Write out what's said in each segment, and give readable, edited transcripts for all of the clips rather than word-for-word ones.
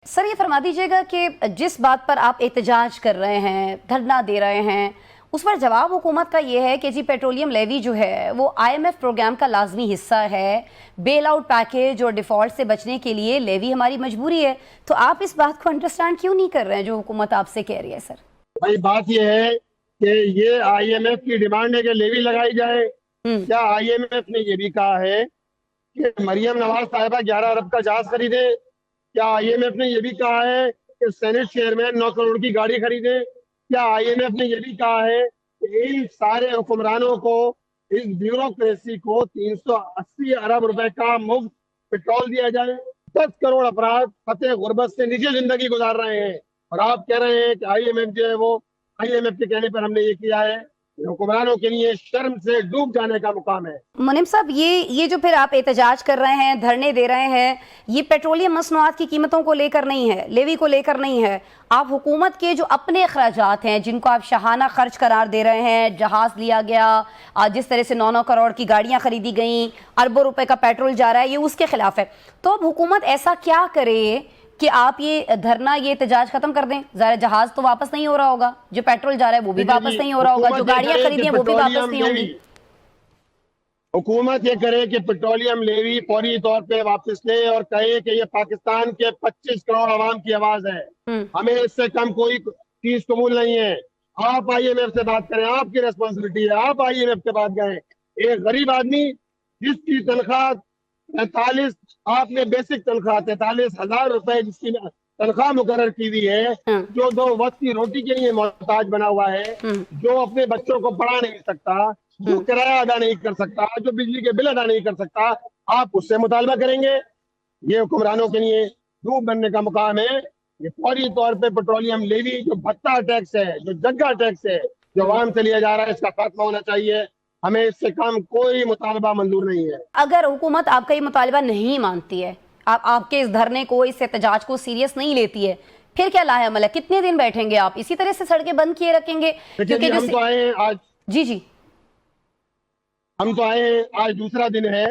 سر یہ فرما دیجئے گا کہ جس بات پر آپ احتجاج کر رہے ہیں، دھرنا دے رہے ہیں، اس پر جواب حکومت کا یہ ہے کہ جی پیٹرولیم لیوی جو ہے وہ آئی ایم ایف پروگرام کا لازمی حصہ ہے، بیل آؤٹ پیکیج اور ڈیفالٹ سے بچنے کے لیے لیوی ہماری مجبوری ہے. تو آپ اس بات کو انڈرسٹینڈ کیوں نہیں کر رہے ہیں جو حکومت آپ سے کہہ رہی ہے؟ سر بھائی بات یہ ہے کہ یہ آئی ایم ایف کی ڈیمانڈ ہے کہ لیوی لگائی جائے. کیا آئی ایم ایف نے یہ بھی کہا ہے کہ مریم نواز صاحبہ 11 ارب کا جہاز خریدے؟ کیا آئی ایم ایف نے یہ بھی کہا ہے کہ سینٹ چیئرمین 9 کروڑ کی گاڑی خریدے؟ کیا آئی ایم ایف نے یہ بھی کہا ہے کہ ان سارے حکمرانوں کو، اس بیوروکریسی کو 380 ارب روپے کا مفت پٹرول دیا جائے؟ 10 کروڑ افراد خطے غربت سے نجی زندگی گزار رہے ہیں، اور آپ کہہ رہے ہیں کہ آئی ایم ایف جو ہے وہ آئی ایم ایف کے کہنے پر ہم نے یہ کیا ہے. حکمرانوں کے لیے شرم سے ڈوب جانے کا مقام ہے. منیم صاحب، یہ جو پھر آپ احتجاج کر رہے ہیں، دھرنے دے رہے ہیں، یہ پیٹرولیم مصنوعات کی قیمتوں کو لے کر نہیں ہے، لیوی کو لے کر نہیں ہے. آپ حکومت کے جو اپنے اخراجات ہیں جن کو آپ شاہانہ خرچ قرار دے رہے ہیں، جہاز لیا گیا، جس طرح سے 9 کروڑ کی گاڑیاں خریدی گئیں، اربوں روپے کا پیٹرول جا رہا ہے، یہ اس کے خلاف ہے. تو اب حکومت ایسا کیا کرے کہ آپ یہ دھرنا، یہ احتجاج ختم کر دیں؟ ظاہر جہاز تو واپس نہیں ہو رہا ہوگا، جو پیٹرول جا رہا ہے وہ بھی واپس نہیں ہو رہا ہوگا، جو گاڑیاں خریدی ہیں وہ بھی واپس نہیں ہوں گی. حکومت یہ کرے کہ پیٹرولیم لیوی فوری طور پہ واپس لے اور کہے کہ یہ پاکستان کے 25 کروڑ عوام کی آواز ہے، ہمیں اس سے کم کوئی چیز قبول نہیں ہے. آپ آئی ایم ایف سے بات کریں، آپ کی ریسپانسبلٹی ہے، آپ آئی ایم ایف کے بعد گئے. ایک غریب آدمی جس کی تنخواہ 43، آپ نے بیسک تنخواہ 43,000 روپے جس کی تنخواہ مقرر کی ہوئی ہے، جو 2 وقت کی روٹی کے لیے محتاج بنا ہوا ہے، جو اپنے بچوں کو پڑھا نہیں سکتا، جو کرایہ ادا نہیں کر سکتا، جو بجلی کے بل ادا نہیں کر سکتا، آپ اس سے مطالبہ کریں گے؟ یہ حکمرانوں کے لیے ڈوب بننے کا مقام ہے. یہ فوری طور پہ پیٹرولیم لیوی جو بھتہ ٹیکس ہے، جو جگہ ٹیکس ہے، جو عوام سے لیا جا رہا ہے، اس کا خاتمہ ہونا چاہیے. ہمیں اس سے کم کوئی مطالبہ منظور نہیں ہے. اگر حکومت آپ کا یہ مطالبہ نہیں مانتی ہے، آپ کے اس دھرنے کو، اس احتجاج کو سیریس نہیں لیتی ہے، پھر کیا لاہ عمل ہے؟ کتنے دن بیٹھیں گے آپ اسی طرح سے سڑکیں بند کیے رکھیں گے؟ کیونکہ ہم تو آئے ہیں آج، جی ہم تو آئے ہیں آج دوسرا دن ہے،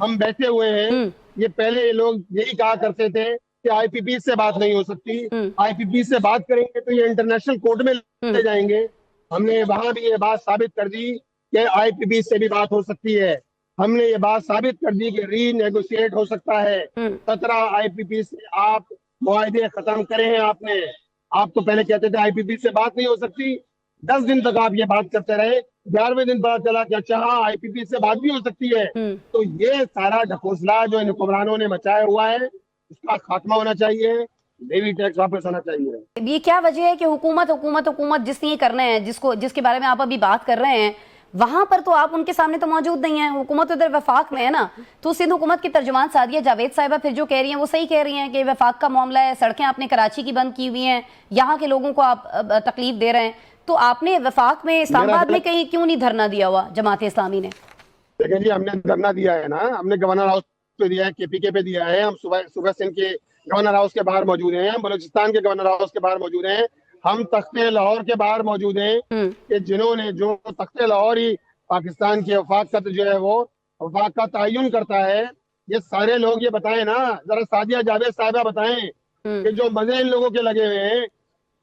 ہم بیٹھے ہوئے ہیں. یہ پہلے یہ لوگ یہی کہا کرتے تھے کہ آئی پی پی سے بات نہیں ہو سکتی، آئی پی پی سے بات کریں گے تو یہ انٹرنیشنل کورٹ میں لے جائیں گے. ہم نے وہاں بھی یہ بات ثابت کر دی کہ آئی پی پی سے بھی بات ہو سکتی ہے. ہم نے یہ بات ثابت کر دی کہ ری نیگوشیٹ ہو سکتا ہے. 17 آئی پی پی سے آپ معاہدے ختم کرے ہیں. آپ تو پہلے کہتے تھے آئی پی پی سے بات نہیں ہو سکتی، 10 دن تک آپ یہ بات کرتے رہے، 11ویں دن پتا چلا کہ اچھا ہاں آئی پی پی سے بات بھی ہو سکتی ہے. تو یہ سارا ڈھکوسلا جو ان حکمرانوں نے مچایا ہوا ہے، اس کا خاتمہ ہونا چاہیے، لیوی ٹیکس واپس آنا چاہیے. یہ کیا وجہ ہے کہ حکومت جس نے یہ کرنا ہے، جس کے بارے میں آپ ابھی بات کر رہے ہیں، وہاں پر تو آپ ان کے سامنے تو موجود نہیں ہیں. حکومت ادھر وفاق میں ہے نا. تو سندھ حکومت کی ترجمان سعدیہ جاوید صاحبہ پھر جو کہہ رہی ہیں وہ صحیح کہہ رہی ہیں کہ وفاق کا معاملہ ہے. سڑکیں آپ نے کراچی کی بند کی ہوئی ہیں، یہاں کے لوگوں کو آپ تکلیف دے رہے ہیں. تو آپ نے وفاق میں، اسلام آباد میں کہیں کیوں نہیں دھرنا دیا ہوا جماعت اسلامی نے؟ دیکھیں جی، ہم نے دھرنا دیا ہے نا، ہم نے گورنر ہاؤس پہ دیا ہے، کے پی کے پہ دیا ہے. ہم صبح سندھ کے گورنر ہاؤس کے باہر موجود ہیں، ہم بلوچستان کے گورنر ہاؤس کے باہر موجود ہیں، ہم تخت لاہور کے باہر موجود ہیں. کہ جنہوں نے، جو تخت لاہور ہی پاکستان کے وفاق کا جو ہے وہ وفاق کا تعین کرتا ہے، یہ سارے لوگ یہ بتائیں نا، ذرا سعدیہ جاوید صاحبہ بتائیں کہ جو مزے ان لوگوں کے لگے ہوئے ہیں،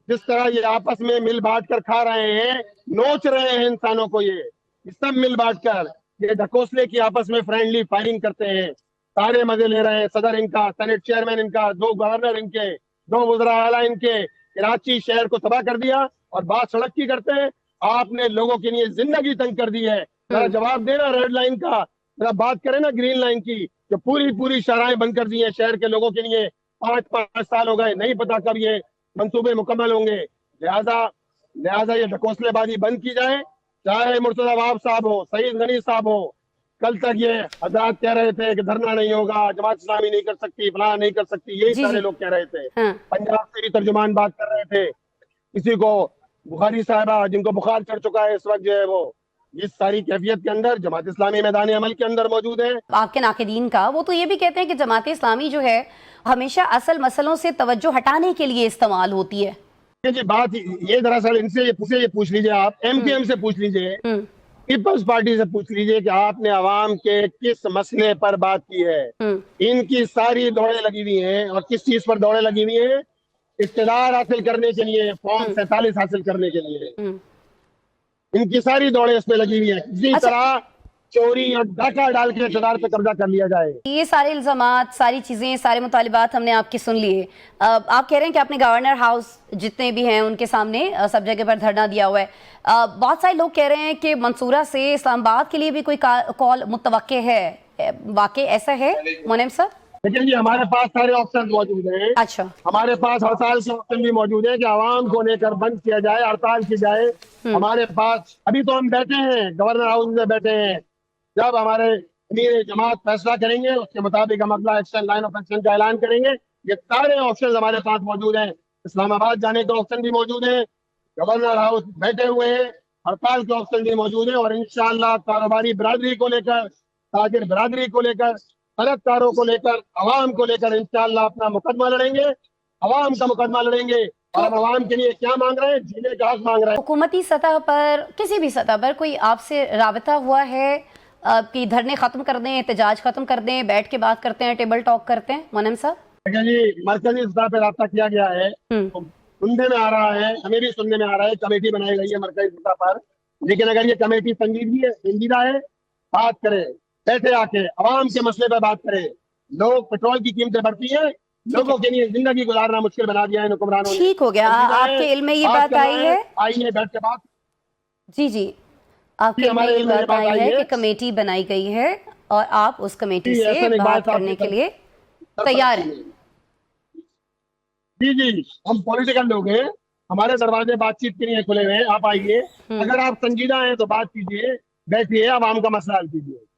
جس طرح یہ آپس میں مل بانٹ کر کھا رہے ہیں، نوچ رہے ہیں انسانوں کو، یہ سب مل بانٹ کر یہ ڈھکوسلے کی آپس میں فرینڈلی فائرنگ کرتے ہیں، سارے مزے لے رہے ہیں. صدر ان کا، سینٹ چیئرمین ان کا، 2 گورنر ان کے، 2 وزراء اعلیٰ ان کے، کراچی شہر کو تباہ کر دیا. اور بات سڑک کی کرتے ہیں، آپ نے لوگوں کے لیے زندگی تنگ کر دی ہے. ذرا جواب دینا ریڈ لائن کا، ذرا بات کریں نا گرین لائن کی، جو پوری شاہراہیں بند کر دی ہیں شہر کے لوگوں کے لیے. 5 سال ہو گئے، نہیں پتا کب یہ منصوبے مکمل ہوں گے. لہذا یہ ڈھکوسلے بازی بند کی جائے. چاہے مرتضی وہاب صاحب ہو، سعید غنی صاحب ہو، کل تک یہ حضرات کہہ رہے تھے کہ دھرنا نہیں ہوگا، جماعت اسلامی نہیں کر سکتی، فلاں نہیں کر سکتی، یہی سارے لوگ کہہ رہے تھے. پنجاب سے بھی ترجمان بات کر رہے تھے. کسی کو بخاری صاحبہ جن کو بخار چڑھ چکا ہے اس وقت جو ہے وہ، اس ساری کیفیت کے اندر جماعت اسلامی میدان عمل کے اندر موجود ہے. آپ کے ناقدین کا وہ تو یہ بھی کہتے ہیں کہ جماعت اسلامی جو ہے ہمیشہ اصل مسئلوں سے توجہ ہٹانے کے لیے استعمال ہوتی ہے. جی بات یہ دراصل ان سے یہ پوچھ لیجئے، آپ ایم کیو ایم سے پوچھ لیجئے پیپلز پارٹی سے پوچھ لیجئے کہ آپ نے عوام کے کس مسئلے پر بات کی ہے. ان کی ساری دوڑیں لگی ہوئی ہیں, اور کس چیز پر دوڑیں لگی ہوئی ہیں؟ اقتدار حاصل کرنے کے لیے, فارم 47 حاصل کرنے کے لیے. ان کی ساری دوڑیں اس پہ لگی ہوئی ہیں, اسی طرح چوری اور ڈاکہ ڈال کے اقتدار پہ قبضہ کر لیا جائے. یہ سارے الزامات, ساری چیزیں, سارے مطالبات ہم نے آپ کی سن لیے. آپ کہہ رہے ہیں کہ آپ نے گورنر ہاؤس جتنے بھی ہیں ان کے سامنے سب جگہ پر دھرنا دیا ہوا ہے. بہت سارے لوگ کہہ رہے ہیں کہ منصورہ سے اسلام آباد کے لیے بھی کوئی کال متوقع ہے. واقع ایسا ہے مونم صاحب؟ لیکن ہمارے پاس سارے آپشن موجود ہیں. اچھا, ہمارے پاس ہڑتال کے آپشن بھی موجود ہیں کہ عوام کو لے کر بند کیا جائے, ہڑتال کی جائے. ہمارے پاس ابھی تو ہم بیٹھے ہیں, گورنر ہاؤس میں بیٹھے ہیں. جب ہمارے امیر جماعت فیصلہ کریں گے اس کے مطابق ہم اگلا ایکشن, لائن آف ایکشن کا اعلان کریں گے. یہ سارے آپشن ہمارے پاس موجود ہیں. اسلام آباد جانے کے آپشن بھی موجود ہیں, گورنر ہاؤس بیٹھے ہوئے ہیں, ہڑتال کے آپشن بھی موجود ہیں. اور انشاءاللہ کاروباری برادری کو لے کر, تاجر برادری کو لے کر, صنعت کاروں کو لے کر, عوام کو لے کر انشاءاللہ اپنا مقدمہ لڑیں گے. عوام کا مقدمہ لڑیں گے. اور ہم عوام کے لیے کیا مانگ رہے ہیں؟ جینے کا حق مانگ رہے ہیں. حکومتی سطح پر, کسی بھی سطح پر کوئی آپ سے رابطہ ہوا ہے کہ دھرنے ختم کر دیں, احتجاج ختم کر دیں, بیٹھ کے بات کرتے ہیں, ٹیبل ٹاک کرتے ہیں مونم صاحب؟ لیکن جی مرکزی سطح پہ رابطہ کیا گیا ہے, سننے میں آ رہا ہے, ہمیں بھی سننے میں آ رہا ہے, کمیٹی بنائی گئی ہے مرکزی سطح پر. لیکن اگر یہ کمیٹی سنجیدہ ہے, بات کرے, بیٹھے آ کے عوام کے مسئلے پہ بات کرے. لوگ پٹرول کی قیمتیں بڑھتی ہیں, لوگوں کے لیے زندگی گزارنا مشکل بنا دیا ہے حکمرانوں نے. ٹھیک ہو گیا, آپ کے علم میں یہ بات آئی ہے؟ آئیے بیٹھ کے بات. جی آپ کے علم میں یہ بات آئی ہے کہ کمیٹی بنائی گئی ہے اور آپ اس کمیٹی سے بات کرنے کے لیے تیار ہیں؟ جی ہم پولیٹیکل لوگ ہیں, ہمارے دروازے بات چیت کے لیے کھلے ہوئے ہیں. آپ آئیے, اگر آپ سنجیدہ ہیں تو بات کیجیے, بیٹھیے, عوام کا مسئلہ حل کیجیے.